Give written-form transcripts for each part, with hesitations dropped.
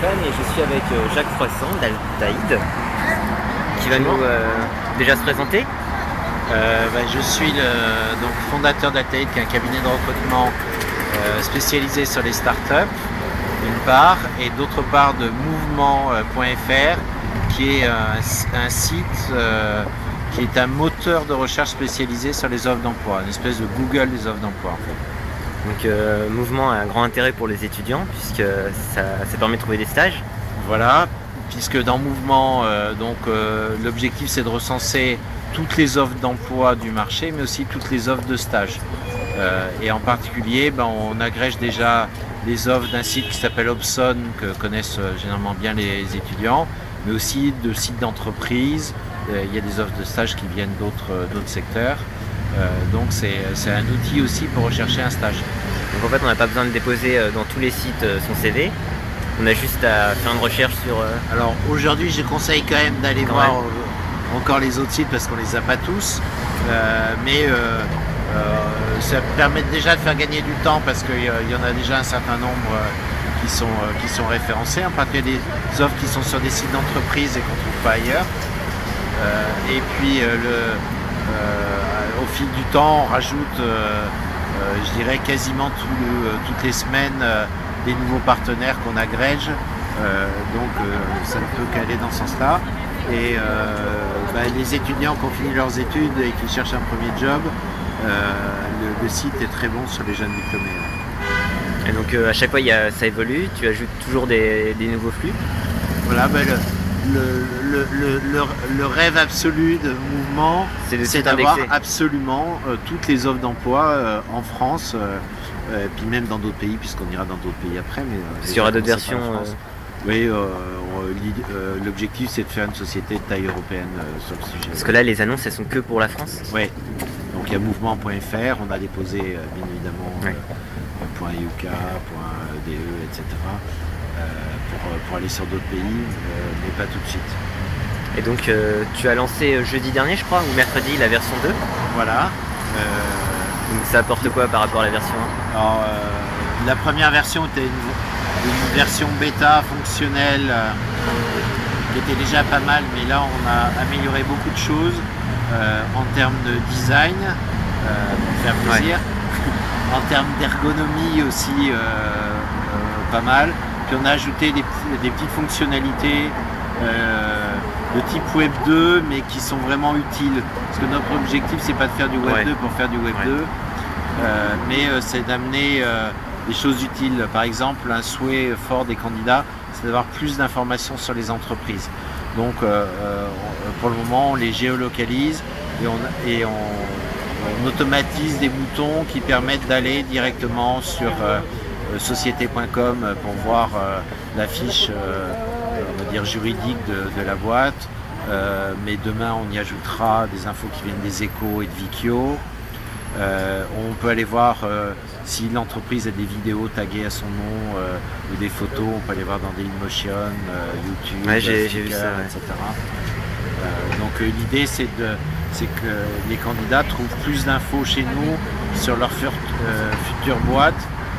Stéphane et je suis avec Jacques Froissant d'Altaïd qui va nous déjà se présenter. Je suis donc fondateur d'Altaïd, qui est un cabinet de recrutement spécialisé sur les startups, d'une part, et d'autre part de mouvement.fr, qui est un site qui est un moteur de recherche spécialisé sur les offres d'emploi, une espèce de Google des offres d'emploi en fait. Donc Mouvement a un grand intérêt pour les étudiants puisque ça permet de trouver des stages. Voilà, puisque dans Mouvement, l'objectif c'est de recenser toutes les offres d'emploi du marché, mais aussi toutes les offres de stage. Et en particulier, on agrège déjà les offres d'un site qui s'appelle Hobson, que connaissent généralement bien les étudiants, mais aussi de sites d'entreprise. Il y a des offres de stage qui viennent d'autres secteurs. Donc c'est un outil aussi pour rechercher un stage. Donc en fait on n'a pas besoin de déposer dans tous les sites son CV, on a juste à faire une recherche sur... Alors aujourd'hui je conseille quand même d'aller voir encore les autres sites parce qu'on les a pas tous, ça permet déjà de faire gagner du temps parce qu'il y en a déjà un certain nombre qui sont référencés, en particulier des offres qui sont sur des sites d'entreprise et qu'on ne trouve pas ailleurs. Et puis au fil du temps, on rajoute, je dirais quasiment toutes les semaines, des nouveaux partenaires qu'on agrège. Donc ça ne peut qu'aller dans ce sens-là. Et les étudiants qui ont fini leurs études et qui cherchent un premier job, le site est très bon sur les jeunes diplômés. Et donc à chaque fois ça évolue, tu ajoutes toujours des nouveaux flux. Voilà, le rêve absolu de Mouvement, c'est d'avoir absolument toutes les offres d'emploi en France, puis même dans d'autres pays, puisqu'on ira dans d'autres pays après. Parce qu'il y aura d'autres versions. Oui, l'objectif c'est de faire une société de taille européenne sur le sujet. Parce que là, les annonces, elles sont que pour la France. Oui. Donc il y a mouvement.fr, on a déposé bien évidemment .uk, .de, etc. Pour aller sur d'autres pays, mais pas tout de suite. Et donc tu as lancé jeudi dernier, je crois, ou mercredi, la version 2. Voilà. Donc ça apporte quoi par rapport à la version 1? Alors, la première version était une version bêta fonctionnelle qui était déjà pas mal, mais là on a amélioré beaucoup de choses en termes de design, pour faire plaisir, en termes d'ergonomie aussi pas mal. Puis on a ajouté des petites fonctionnalités de type Web 2, mais qui sont vraiment utiles. Parce que notre objectif, c'est pas de faire du Web 2 pour faire du Web 2, mais c'est d'amener des choses utiles. Par exemple, un souhait fort des candidats, c'est d'avoir plus d'informations sur les entreprises. Donc, pour le moment, on les géolocalise et on automatise des boutons qui permettent d'aller directement sur société.com pour voir la fiche on va dire juridique de la boîte, mais demain on y ajoutera des infos qui viennent des Échos et de Vikio. On peut aller voir si l'entreprise a des vidéos taguées à son nom ou des photos, on peut aller voir dans Dailymotion, YouTube, j'ai vu ça, etc. Donc l'idée c'est que les candidats trouvent plus d'infos chez nous sur leur future boîte,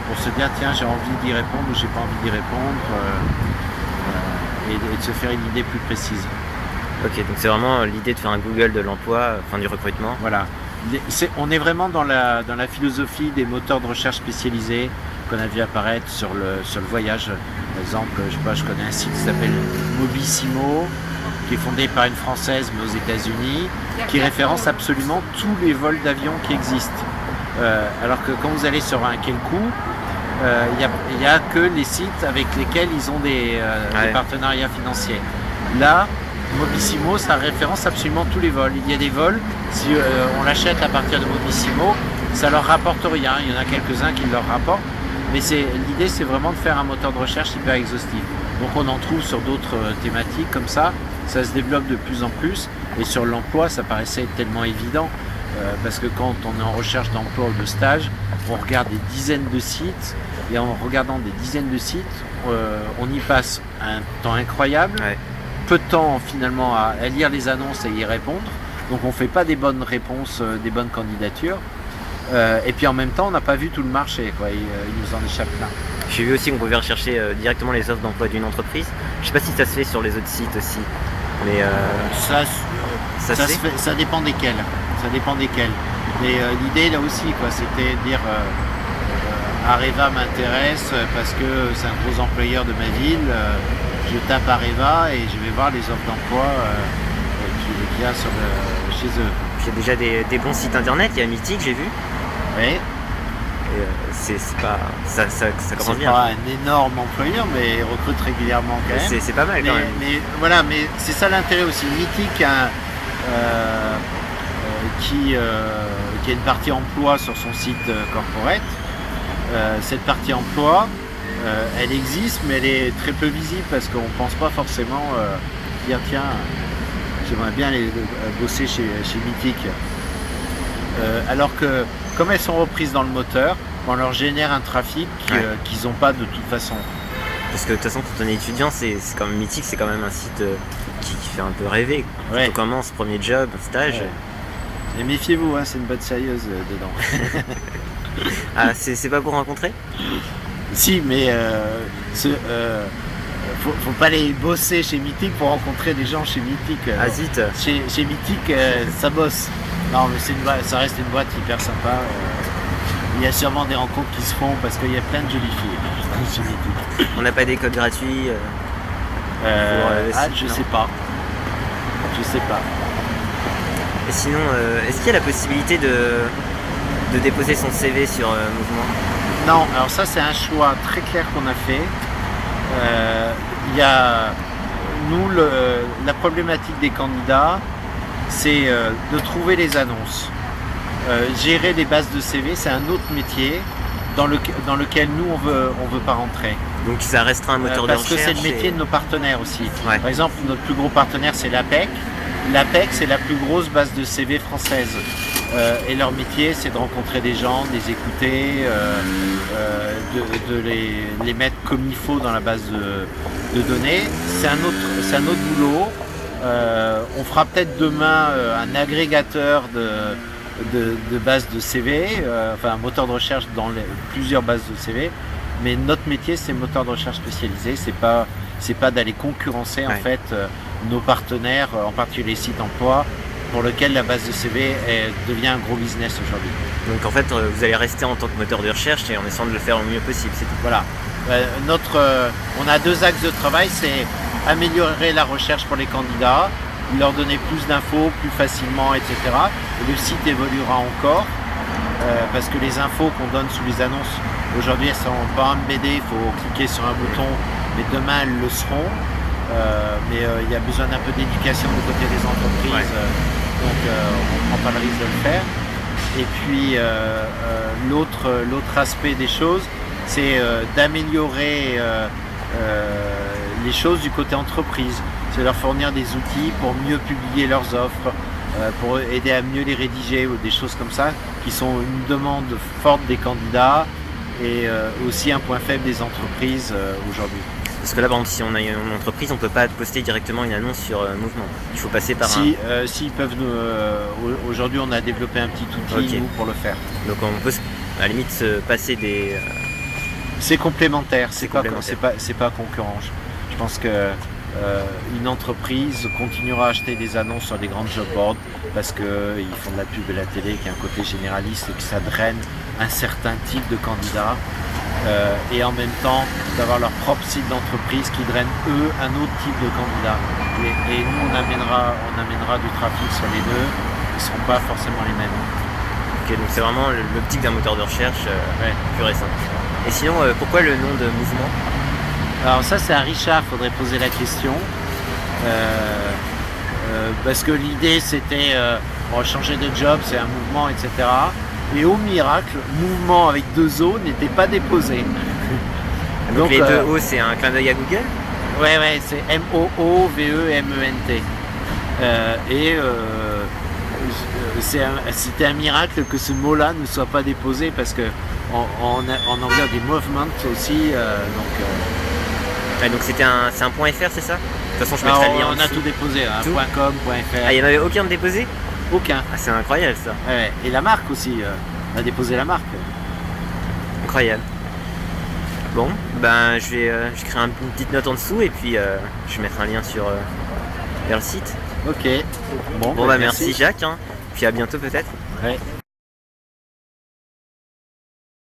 pour se dire tiens j'ai envie d'y répondre ou j'ai pas envie d'y répondre, et de se faire une idée plus précise. Ok, donc c'est vraiment l'idée de faire un Google de l'emploi, enfin du recrutement. Voilà, on est vraiment dans la philosophie des moteurs de recherche spécialisés qu'on a vu apparaître sur le voyage. Par exemple, je connais un site qui s'appelle Mobissimo, qui est fondé par une Française mais aux États-Unis, qui référence absolument tous les vols d'avion qui existent. Alors que quand vous allez sur un Kelku, il n'y a que les sites avec lesquels ils ont des partenariats financiers. Là, Mobissimo, ça référence absolument tous les vols. Il y a des vols, si on l'achète à partir de Mobissimo, ça leur rapporte rien. Il y en a quelques-uns qui leur rapportent, mais l'idée c'est vraiment de faire un moteur de recherche hyper exhaustif. Donc on en trouve sur d'autres thématiques comme ça se développe de plus en plus, et sur l'emploi ça paraissait tellement évident. Parce que quand on est en recherche d'emploi ou de stage, on regarde des dizaines de sites, et en regardant des dizaines de sites, on y passe un temps incroyable, peu de temps finalement à lire les annonces et y répondre, donc on ne fait pas des bonnes réponses, des bonnes candidatures, Et puis en même temps, on n'a pas vu tout le marché, quoi. Il nous en échappe plein. J'ai vu aussi qu'on pouvait rechercher directement les offres d'emploi d'une entreprise. Je sais pas si ça se fait sur les autres sites aussi. Mais Ça dépend desquels. Ça dépend desquels. Mais l'idée là aussi, quoi, c'était de dire Areva m'intéresse parce que c'est un gros employeur de ma ville. Je tape Areva et je vais voir les offres d'emploi qu'il y a chez eux. il y a déjà des bons sites internet. Il y a Mythique, j'ai vu. Oui. Et c'est pas ça commence C'est bien. pas un énorme employeur, mais il recrute régulièrement quand même. C'est pas mal quand même. Mais voilà, mais c'est ça l'intérêt aussi. Mythique qui a une partie emploi sur son site corporate. Cette partie emploi, elle existe, mais elle est très peu visible parce qu'on ne pense pas forcément dire tiens, j'aimerais bien aller bosser chez Mythique. Alors que comme elles sont reprises dans le moteur, on leur génère un trafic qu'ils n'ont pas de toute façon. Parce que de toute façon, quand on est étudiant, c'est quand même Mythique, c'est quand même un site qui fait un peu rêver. Quand on commence, premier job, stage. Ouais. Et méfiez-vous, hein, c'est une boîte sérieuse dedans. Ah, c'est pas pour rencontrer? Si, mais faut pas aller bosser chez Mythique pour rencontrer des gens chez Mythique. Ah zut. Chez Mythique, ça bosse. Non, mais ça reste une boîte hyper sympa. Il y a sûrement des rencontres qui se font parce qu'il y a plein de jolies filles chez Mythique. On n'a pas des codes gratuits je sais pas. Je sais pas. Et sinon, est-ce qu'il y a la possibilité de déposer son CV sur Mouvement? Non, alors ça c'est un choix très clair qu'on a fait. Il y a nous la problématique des candidats, c'est de trouver les annonces. Gérer les bases de CV, c'est un autre métier dans lequel nous on veut pas rentrer. Donc ça restera un moteur de recherche. Parce que c'est le métier de nos partenaires aussi. Ouais. Par exemple, notre plus gros partenaire c'est l'APEC. L'APEC c'est la plus grosse base de CV française. Et leur métier c'est de rencontrer des gens, de les écouter, de les mettre comme il faut dans la base de données. C'est un autre boulot. On fera peut-être demain un agrégateur de bases de CV, enfin un moteur de recherche dans plusieurs bases de CV, mais notre métier c'est moteur de recherche spécialisé, c'est pas d'aller concurrencer en fait nos partenaires, en particulier les sites emploi, pour lequel la base de CV devient un gros business aujourd'hui. Donc en fait vous allez rester en tant que moteur de recherche et en essayant de le faire le mieux possible, c'est tout. Voilà. On a deux axes de travail, c'est améliorer la recherche pour les candidats, leur donner plus d'infos plus facilement, etc. Et le site évoluera encore parce que les infos qu'on donne sous les annonces aujourd'hui elles sont pas embêtées, il faut cliquer sur un bouton, mais demain elles le seront. Mais il y a besoin d'un peu d'éducation du côté des entreprises, donc on ne prend pas le risque de le faire. Et puis l'autre aspect des choses, c'est d'améliorer les choses du côté entreprise. C'est leur fournir des outils pour mieux publier leurs offres, pour aider à mieux les rédiger ou des choses comme ça, qui sont une demande forte des candidats et aussi un point faible des entreprises aujourd'hui. Parce que là, par exemple, si on a une entreprise, on ne peut pas poster directement une annonce sur Mouvement. Il faut passer par S'ils peuvent aujourd'hui, on a développé un petit outil nous, pour le faire. Donc on peut à la limite se passer des... C'est complémentaire, c'est pas concurrent. Je pense que une entreprise continuera à acheter des annonces sur des grandes job boards parce qu'ils font de la pub et la télé qui a un côté généraliste et que ça draine un certain type de candidats. Et en même temps d'avoir leur propre site d'entreprise qui draine eux un autre type de candidat. Et nous on amènera du trafic sur les deux, ils ne seront pas forcément les mêmes. Ok, donc c'est vraiment l'optique d'un moteur de recherche plus récent. Et sinon, pourquoi le nom de Mouvement? Alors ça c'est à Richard, il faudrait poser la question. Parce que l'idée c'était changer de job, c'est un mouvement, etc. Et au miracle, Mouvement avec 2 O n'était pas déposé. Donc les 2 O, c'est un clin d'œil à Google? Ouais, c'est M-O-O-V-E-M-E-N-T. C'était un miracle que ce mot-là ne soit pas déposé parce que en anglais on dit movement aussi. Donc c'est un .fr, c'est ça? De toute façon, je mettrai le lien en dessous. On a tout déposé, hein, tout .com, .fr. Ah, il n'y en avait aucun de déposé? Aucun. Ah, c'est incroyable ça. Ouais. Et la marque aussi. On a déposé la marque. Incroyable. Bon, ben je vais créer une petite note en dessous et puis je vais mettre un lien vers le site. Ok. Bon, bah merci Jacques, hein. Puis à bientôt peut-être. Ouais.